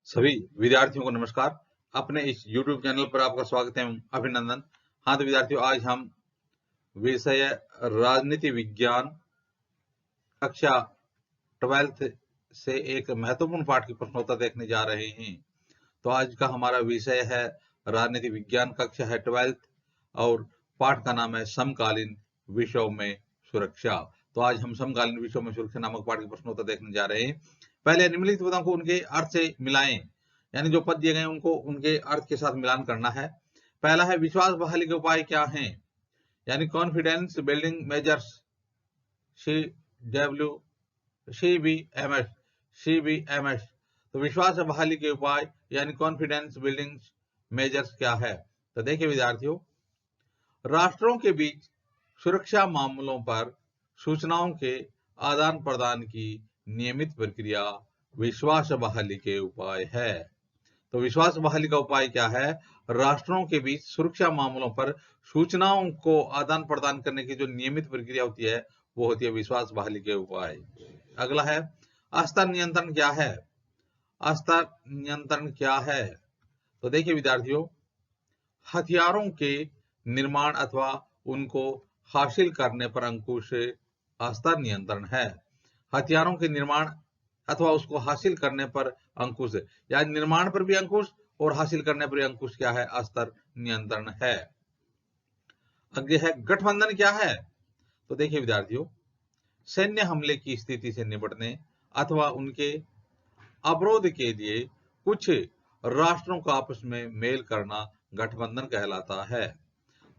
सभी विद्यार्थियों को नमस्कार। अपने इस YouTube चैनल पर आपका स्वागत है, अभिनंदन। हाँ, तो विद्यार्थियों, आज हम विषय राजनीति विज्ञान कक्षा 12th से एक महत्वपूर्ण पाठ की प्रश्नोत्तर देखने जा रहे हैं। तो आज का हमारा विषय है राजनीति विज्ञान कक्षा है 12th और पाठ का नाम है समकालीन विषयों में सुरक्षा। तो आज हम समकालीन विषयों में सुरक्षा नामक पाठ की प्रश्नोत्तर देखने जा रहे हैं। पहले निम्नलिखित पदों को उनके अर्थ से मिलाएं, यानी जो पद दिए गए उनको उनके अर्थ के साथ मिलान करना है। पहला है विश्वास बहाली के उपाय क्या हैं, यानी कॉन्फिडेंस बिल्डिंग मेजर्स CBMS। तो विश्वास बहाली के उपाय यानी कॉन्फिडेंस बिल्डिंग मेजर्स क्या है। तो देखिए विद्यार्थियों, राष्ट्रों के बीच सुरक्षा मामलों पर सूचनाओं के आदान प्रदान की नियमित प्रक्रिया विश्वास बहाली के उपाय है। तो विश्वास बहाली का उपाय क्या है? राष्ट्रों के बीच सुरक्षा मामलों पर सूचनाओं को आदान प्रदान करने की जो नियमित प्रक्रिया होती है वो होती है विश्वास बहाली के उपाय। अगला है स्तर नियंत्रण क्या है। स्तर नियंत्रण क्या है? तो देखिए विद्यार्थियों, हथियारों के निर्माण अथवा उनको हासिल करने पर अंकुश स्तर नियंत्रण है। हथियारों के निर्माण अथवा उसको हासिल करने पर अंकुश, यानी निर्माण पर भी अंकुश और हासिल करने पर भी अंकुश क्या है? स्तर नियंत्रण है। आगे है गठबंधन क्या है। तो देखिए विद्यार्थियों, सैन्य हमले की स्थिति से निपटने अथवा उनके अवरोध के लिए कुछ राष्ट्रों का आपस में मेल करना गठबंधन कहलाता है।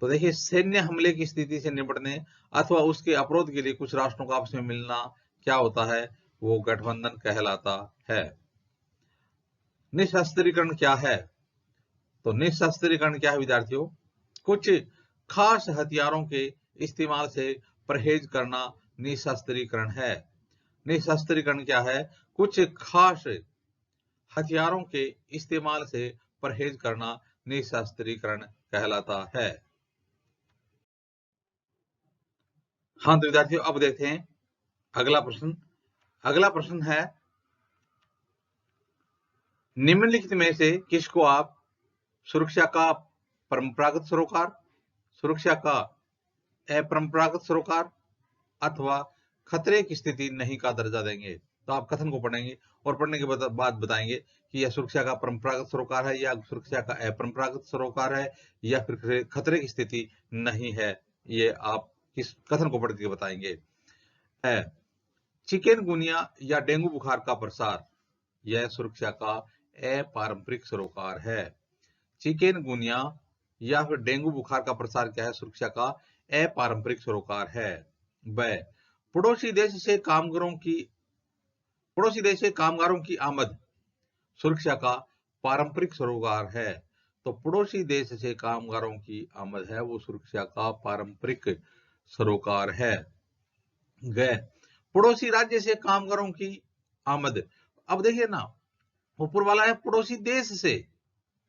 तो देखिए, सैन्य हमले की स्थिति से निपटने अथवा उसके अवरोध के लिए कुछ राष्ट्रों का आपस में मिलना क्या होता है? वो गठबंधन कहलाता है। निशस्त्रीकरण क्या है। तो निशस्त्रीकरण क्या है विद्यार्थियों? कुछ खास हथियारों के इस्तेमाल से परहेज करना निशस्त्रीकरण है। निशस्त्रीकरण क्या है? कुछ खास हथियारों के इस्तेमाल से परहेज करना निशस्त्रीकरण कहलाता है। हाँ तो विद्यार्थियों, अब देखते हैं अगला प्रश्न। अगला प्रश्न है, निम्नलिखित में से किसको आप सुरक्षा का परंपरागत सरोकार, सुरक्षा का अपरंपरागत सरोकार अथवा खतरे की स्थिति नहीं का दर्जा देंगे। तो आप कथन को पढ़ेंगे और पढ़ने के बाद बताएंगे कि यह सुरक्षा का परंपरागत सरोकार है या सुरक्षा का अपरंपरागत सरोकार है या फिर खतरे की स्थिति नहीं है। ये आप किस कथन को पढ़ के बताएंगे। है चिकनगुनिया या डेंगू बुखार का प्रसार, यह सुरक्षा का अपारंपरिक सरोकार है। चिकनगुनिया या फिर डेंगू बुखार का प्रसार क्या है? सुरक्षा का अपारंपरिक सरोकार है। ब पड़ोसी देश से कामगारों की आमद सुरक्षा का पारंपरिक सरोकार है। तो पड़ोसी देश से कामगारों की आमद है वो सुरक्षा का पारंपरिक सरोकार है। ग पड़ोसी राज्य से कामगारों की आमद, अब देखिए ना, ऊपर वाला है पड़ोसी देश से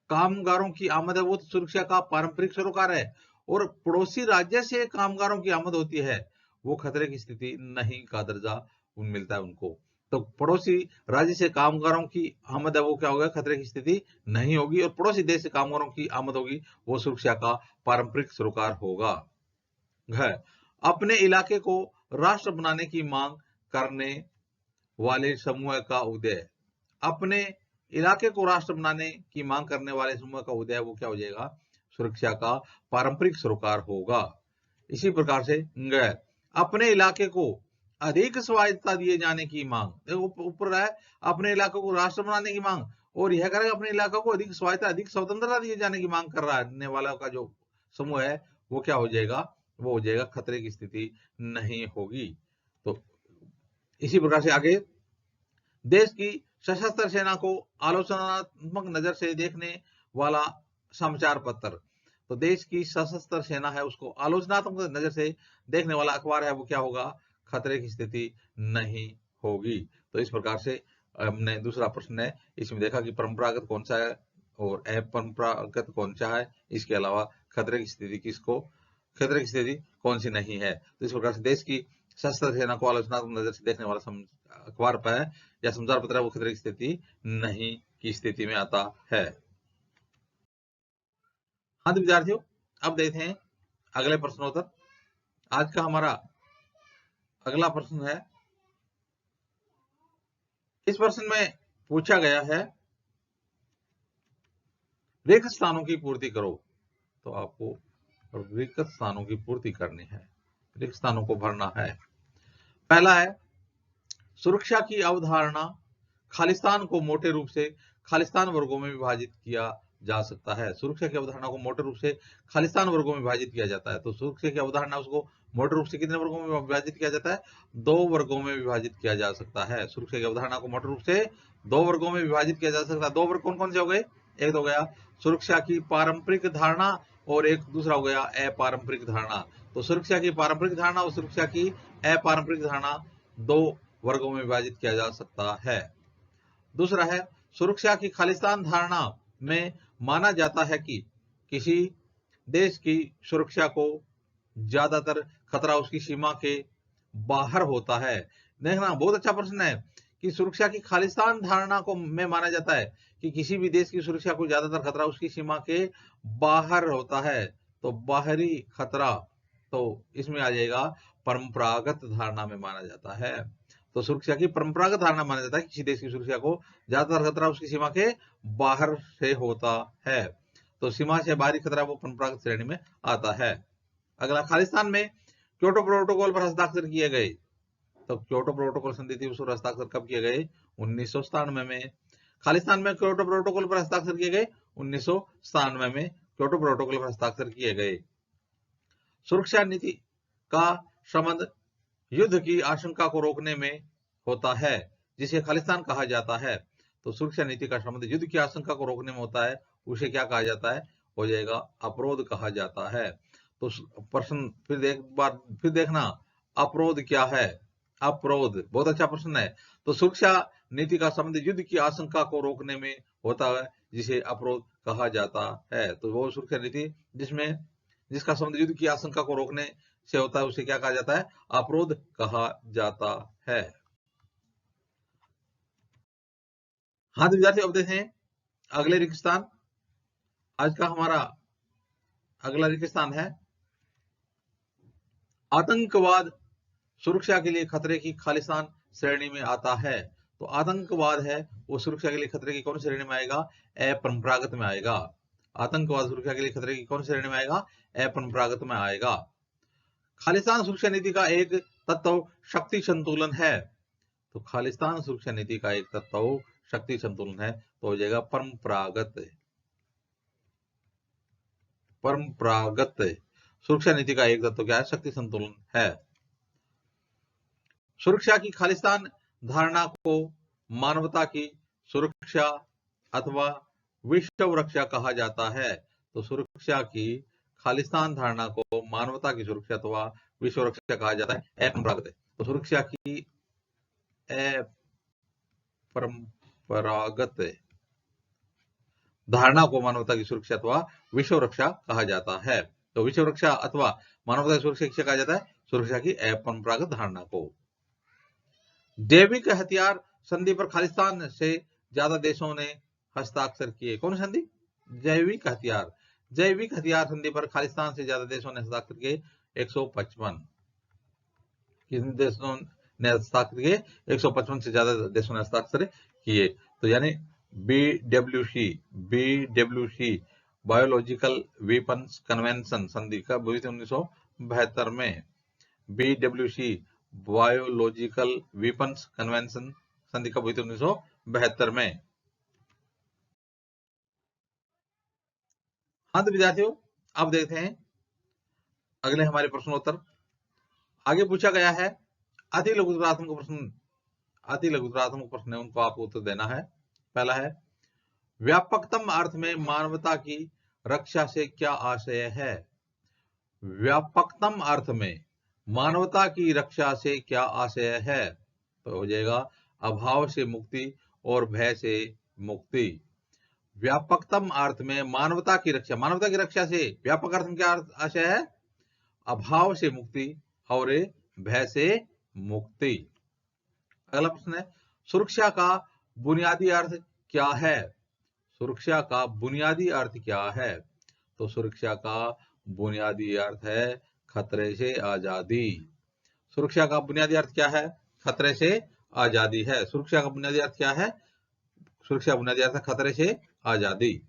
कामगारों की आमद है वो तो सुरक्षा का पारंपरिक सरोकार है, और पड़ोसी राज्य से कामगारों की आमद होती है वो खतरे की स्थिति नहीं का दर्जा मिलता है उनको। तो पड़ोसी राज्य से कामगारों की आमद है वो क्या होगा? खतरे की स्थिति नहीं होगी, और पड़ोसी देश से कामगारों की आमद होगी वो सुरक्षा का पारंपरिक सरोकार होगा। अपने इलाके को राष्ट्र बनाने की मांग करने वाले समूह का उदय, अपने इलाके को राष्ट्र बनाने की मांग करने वाले समूह का उदय वो क्या हो जाएगा? सुरक्षा का पारंपरिक सरोकार होगा। इसी प्रकार से अपने इलाके को अधिक स्वायत्तता दिए जाने की मांग, देखो ऊपर है अपने इलाके को राष्ट्र बनाने की मांग, और यह करेगा अपने इलाके को अधिक स्वायत्तता अधिक स्वतंत्रता दिए जाने की मांग करने वाला का जो समूह है वो क्या हो जाएगा? वो हो जाएगा खतरे की स्थिति नहीं होगी। तो इसी प्रकार से आगे, देश की सशस्त्र सेना को आलोचनात्मक नजर से देखने वाला समाचार पत्र, तो देश की सशस्त्र सेना है उसको आलोचनात्मक नजर से देखने वाला अखबार है वो क्या होगा? खतरे की स्थिति नहीं होगी। तो इस प्रकार से हमने दूसरा प्रश्न है इसमें देखा कि परंपरागत कौन सा है और अपरंपरागत कौन सा है, इसके अलावा खतरे की स्थिति कौन सी नहीं है। तो इस प्रकार से देश की सशस्त्र सेना को आलोचनात्मक नजर से देखने वाला अखबार पर या समाचार पत्र है वो खतरे की स्थिति नहीं की स्थिति में आता है। हाँ तो विद्यार्थियों, अब देखते हैं अगले प्रश्नोत्तर। आज का हमारा अगला प्रश्न है, इस प्रश्न में पूछा गया है रिक्त स्थानों की पूर्ति करो। तो आपको रिक्त स्थानों की पूर्ति करनी है, रिक्त स्थानों को भरना है। पहला है, सुरक्षा की अवधारणा खालिस्तान को मोटे रूप से खालिस्तान वर्गों में विभाजित किया जा सकता है। सुरक्षा की अवधारणा को मोटे रूप से खालिस्तान वर्गों में विभाजित किया जाता है। तो सुरक्षा की अवधारणा उसको मोटे रूप से कितने वर्गों में विभाजित किया जाता है? 2 वर्गों में विभाजित किया जा सकता है। सुरक्षा की अवधारणा को मोटे रूप से 2 वर्गों में विभाजित किया जा सकता है। 2 वर्ग कौन कौन से हो गए? एक तो हो गया सुरक्षा की पारंपरिक धारणा और एक दूसरा हो गया अपारंपरिक धारणा। तो सुरक्षा की पारंपरिक धारणा और सुरक्षा की अपारंपरिक धारणा 2 वर्गों में विभाजित किया जा सकता है। दूसरा है, सुरक्षा की खालिस्तान धारणा में माना जाता है कि किसी देश की सुरक्षा को ज्यादातर खतरा उसकी सीमा के बाहर होता है। देखना बहुत अच्छा प्रश्न है कि सुरक्षा की खालिस्तान धारणा को में माना जाता है कि किसी भी देश की सुरक्षा को ज्यादातर खतरा उसकी सीमा के बाहर होता है। तो बाहरी खतरा तो इसमें आ जाएगा परंपरागत धारणा में माना जाता है। तो सुरक्षा की परंपरागत धारणा माना जाता है कि किसी देश की सुरक्षा को ज्यादातर खतरा उसकी सीमा के बाहर से होता है। तो सीमा से बाहरी खतरा वो परंपरागत श्रेणी में आता है। अगला, खालिस्तान में क्योटो प्रोटोकॉल पर हस्ताक्षर किए गए। तो क्योटो प्रोटोकॉल संधि थी उस पर हस्ताक्षर कब किए गए? 1997 में। खालिस्तान में क्योटो प्रोटोकॉल पर हस्ताक्षर किए गए 1997 में क्योटो प्रोटोकॉल पर हस्ताक्षर किए गए। सुरक्षा नीति का संबंध युद्ध की आशंका को रोकने में होता है, जिसे खालिस्तान कहा जाता है। तो सुरक्षा नीति का संबंध युद्ध की आशंका को रोकने में होता है, उसे क्या कहा जाता है? हो जाएगा अपरोध कहा जाता है। तो प्रश्न फिर देखना, अपरोध क्या है? अपरोध बहुत अच्छा प्रश्न है। तो सुरक्षा नीति का संबंध युद्ध की आशंका को रोकने में होता है, जिसे अपरोध कहा जाता है। तो वो सुरक्षा नीति जिसका संबंध युद्ध की आशंका को रोकने से होता है, उसे क्या कहा जाता है? अपरोध कहा जाता है। हाँ तो विद्यार्थी, अब देखें अगले रिक्त स्थान। आज का हमारा अगला रिक्त स्थान है, आतंकवाद सुरक्षा के लिए खतरे की खालिस्तान श्रेणी में आता है। तो आतंकवाद है वो सुरक्षा के लिए खतरे की कौन श्रेणी में आएगा? अपरंपरागत में आएगा। आतंकवाद सुरक्षा के लिए खतरे की कौन श्रेणी में आएगा? अपरंपरागत में आएगा। खालिस्तान सुरक्षा नीति का एक तत्व शक्ति संतुलन है। तो खालिस्तान सुरक्षा नीति का एक तत्व शक्ति संतुलन है, तो हो जाएगा परंपरागत। परंपरागत सुरक्षा नीति का एक तत्व क्या है? शक्ति संतुलन है। सुरक्षा की खालिस्तान धारणा को मानवता की सुरक्षा अथवा विश्व रक्षा कहा जाता है। तो सुरक्षा की खालिस्तान धारणा को मानवता की सुरक्षा अथवा विश्व रक्षा कहा जाता है, अपरंपरागत। तो सुरक्षा की परंपरागत धारणा को मानवता की सुरक्षा अथवा विश्व रक्षा कहा जाता है। तो विश्व रक्षा अथवा मानवता की सुरक्षा कहा जाता है सुरक्षा की अपरंपरागत धारणा को। जैविक हथियार संधि पर खालिस्तान से ज्यादा देशों ने हस्ताक्षर किए। कौन संधि? जैविक हथियार। जैविक हथियार संधि पर खालिस्तान से ज्यादा देशों ने हस्ताक्षर किए 155। किन देशों ने हस्ताक्षर किए? 155 से ज्यादा देशों ने हस्ताक्षर किए। तो यानी बीडब्ल्यूसी बायोलॉजिकल वेपन्स कन्वेंशन संधि कब हुई थी? 1972 में। बीडब्ल्यूसी बायोलॉजिकल वेपन्स कन्वेंशन संधि कब हुई थी? 1972 में। हाँ तो विद्यार्थियों, अब देखते हैं अगले हमारे प्रश्नोत्तर। आगे पूछा गया है अति लघुत्तरात्मक प्रश्न। अति लघुत्तरात्मक प्रश्न है, उनको आपको उत्तर देना है। पहला है, व्यापकतम अर्थ में मानवता की रक्षा से क्या आशय है? व्यापकतम अर्थ में मानवता की रक्षा से क्या आशय है? तो हो जाएगा अभाव से मुक्ति और भय से मुक्ति। व्यापकतम अर्थ में मानवता की रक्षा से व्यापक अर्थ में क्या आशय है? अभाव से मुक्ति और भय से मुक्ति। अगला प्रश्न है, सुरक्षा का बुनियादी अर्थ क्या है? सुरक्षा का बुनियादी अर्थ क्या है? तो सुरक्षा का बुनियादी अर्थ है खतरे से आजादी। सुरक्षा का बुनियादी अर्थ क्या है? खतरे से आजादी है। सुरक्षा का बुनियादी अर्थ क्या है? सुरक्षा का बुनियादी अर्थ है खतरे से आजादी।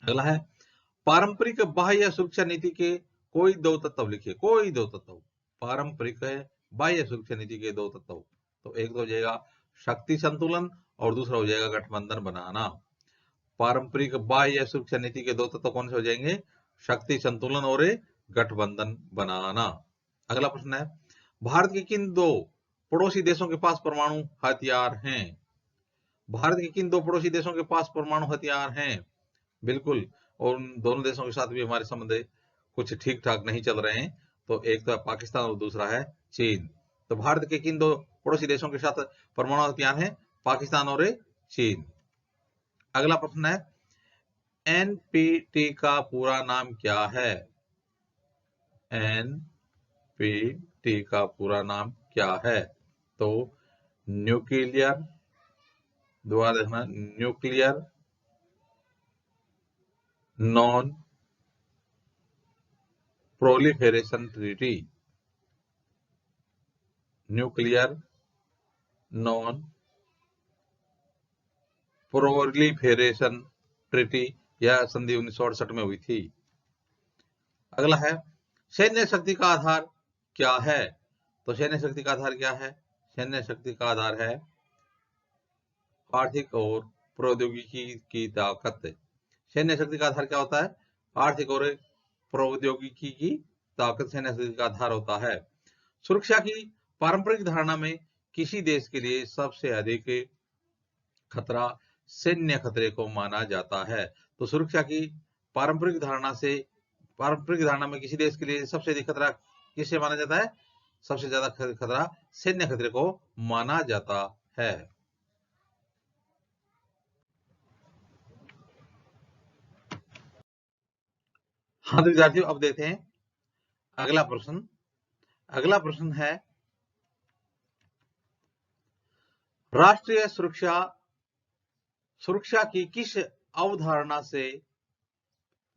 अगला है, पारंपरिक बाह्य सुरक्षा नीति के कोई दो तत्व लिखिए। कोई दो तत्व। पारंपरिक बाह्य सुरक्षा नीति के दो तत्व। तो एक तो हो जाएगा शक्ति संतुलन और दूसरा हो जाएगा गठबंधन बनाना। पारंपरिक बाह्य सुरक्षा नीति के दो तत्व कौन से हो जाएंगे? शक्ति संतुलन और गठबंधन बनाना। अगला प्रश्न है, भारत के किन दो पड़ोसी देशों के पास परमाणु हथियार हैं? भारत के किन दो पड़ोसी देशों के पास परमाणु हथियार हैं? बिल्कुल, और उन दोनों देशों के साथ भी हमारे संबंध कुछ ठीक ठाक नहीं चल रहे हैं। तो एक तो है पाकिस्तान और दूसरा है चीन। तो भारत के किन दो पड़ोसी देशों के साथ परमाणु हथियार हैं? पाकिस्तान और चीन। अगला प्रश्न है, एनपीटी का पूरा नाम क्या है? एनपीटी का पूरा नाम क्या है? तो न्यूक्लियर, दोबारा देखना, nuclear non proliferation treaty. Nuclear non proliferation treaty, यह संधि 1968 में हुई थी। अगला है, सैन्य शक्ति का आधार क्या है? तो सैन्य शक्ति का आधार क्या है? सैन्य शक्ति का आधार है आर्थिक और प्रौद्योगिकी की ताकत। सैन्य शक्ति का आधार क्या होता है? आर्थिक और प्रौद्योगिकी की ताकत सैन्य शक्ति का आधार होता है। सुरक्षा की पारंपरिक धारणा में किसी देश के लिए सबसे अधिक खतरा सैन्य खतरे को माना जाता है। तो सुरक्षा की पारंपरिक धारणा में किसी देश के लिए सबसे अधिक खतरा किससे माना जाता है? सबसे ज्यादा खतरा सैन्य खतरे को माना जाता है। हाँ तो विद्यार्थियों, अब देखते हैं अगला प्रश्न। अगला प्रश्न है, राष्ट्रीय सुरक्षा की किस अवधारणा से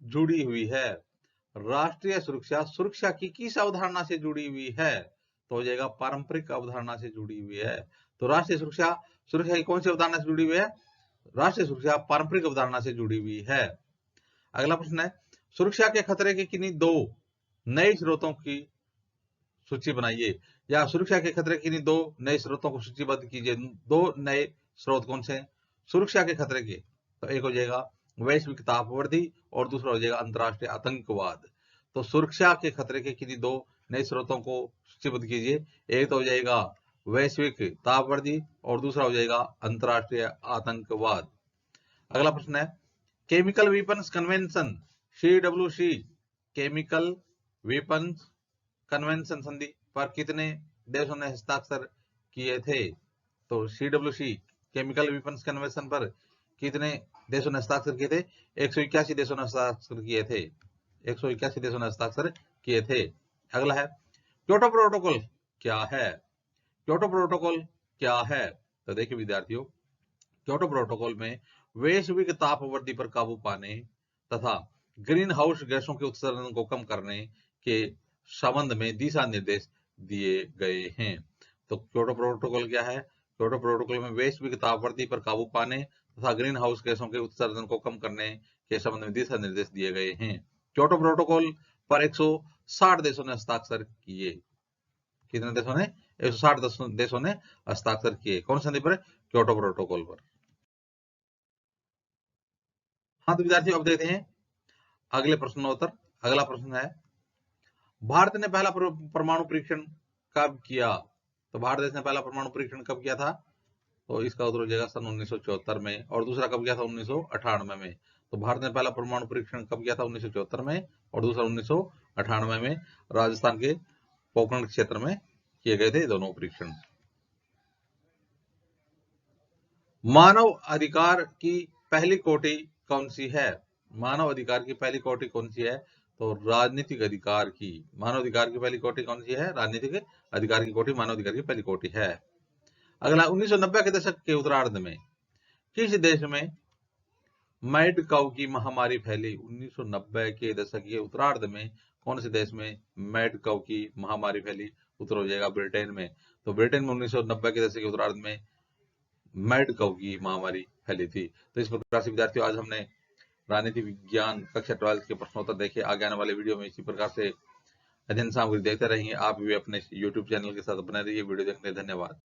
जुड़ी हुई है? राष्ट्रीय सुरक्षा की किस अवधारणा से जुड़ी हुई है? तो हो जाएगा पारंपरिक अवधारणा से जुड़ी हुई है। तो राष्ट्रीय सुरक्षा की कौन सी अवधारणा से जुड़ी हुई है? राष्ट्रीय सुरक्षा पारंपरिक अवधारणा से जुड़ी हुई है। अगला प्रश्न है, सुरक्षा के खतरे के किन्हीं दो नए स्रोतों की सूची बनाइए, या सुरक्षा के खतरे के किन्हीं दो नए स्रोतों को सूचीबद्ध कीजिए। दो नए स्रोत कौन से हैं सुरक्षा के खतरे के? तो एक हो जाएगा वैश्विक तापवृद्धि और दूसरा हो जाएगा अंतरराष्ट्रीय आतंकवाद। तो सुरक्षा के खतरे के किन्हीं दो नए स्रोतों को सूचीबद्ध कीजिए। एक तो हो जाएगा वैश्विक तापवृद्धि और दूसरा हो जाएगा अंतरराष्ट्रीय आतंकवाद। अगला प्रश्न है, chemical weapons convention CWC, chemical weapons convention संधि पर कितने देशों ने हस्ताक्षर किए थे? तो CWC केमिकल वेपन्स कन्वेंशन पर कितने देशों ने हस्ताक्षर किए थे? 181 देशों ने हस्ताक्षर किए थे। 181 देशों ने हस्ताक्षर किए थे। अगला है, क्योटो प्रोटोकॉल क्या है? क्योटो प्रोटोकॉल क्या है? तो देखिए विद्यार्थियों, क्योटो प्रोटोकॉल में वैश्विक तापवृद्धि पर काबू पाने तथा ग्रीन हाउस गैसों के उत्सर्जन को कम करने के संबंध में दिशा निर्देश दिए गए हैं। तो क्योटो प्रोटोकॉल क्या है? क्योटो प्रोटोकॉल में वैश्विक तापवृद्धि पर काबू पाने तथा ग्रीन हाउस गैसों के उत्सर्जन को कम करने के संबंध में दिशा निर्देश दिए गए हैं। क्योटो प्रोटोकॉल पर 160 देशों ने हस्ताक्षर किए। कितने देशों ने? 160 देशों ने हस्ताक्षर किए। कौन संधि पर? क्योटो प्रोटोकॉल पर। हाँ तो विद्यार्थियों, अब देखते हैं अगले प्रश्नोत्तर। अगला प्रश्न है, भारत ने पहला परमाणु परीक्षण कब किया? तो भारत देश ने पहला परमाणु परीक्षण कब किया था? तो इसका उत्तर हो जाएगा सन 1974 में। और दूसरा कब किया था? 1998 में। तो भारत ने पहला परमाणु परीक्षण कब किया था? 1974 में। और दूसरा 1998 में राजस्थान के पोखरण क्षेत्र में किए गए थे दोनों परीक्षण। मानव अधिकार की पहली कोटि कौन सी है? मानव अधिकार की पहली कोटि कौन सी है? तो राजनीतिक अधिकार की। मानव अधिकार की पहली कोटि कौन सी है? राजनीतिक अधिकार की कोटि मानव अधिकार की पहली कोटि है। अगला 1990 के दशक के उत्तरार्ध में किस देश में मैड काउ की महामारी फैली? 1990 के दशक के उत्तरार्ध में कौन से देश में मैड काउ की महामारी फैली? उत्तर हो जाएगा ब्रिटेन में। तो ब्रिटेन में 1990 के दशक के उत्तरार्ध में मैड काउ की महामारी फैली थी। तो इस प्रकार से विद्यार्थियों आज हमने राजनीति विज्ञान कक्षा 12 के प्रश्नोत्तर देखे। आगे आने वाले वीडियो में इसी प्रकार से अध्ययन सामग्री देखते रहिए। आप भी अपने YouTube चैनल के साथ बने रहिए। वीडियो देखने धन्यवाद।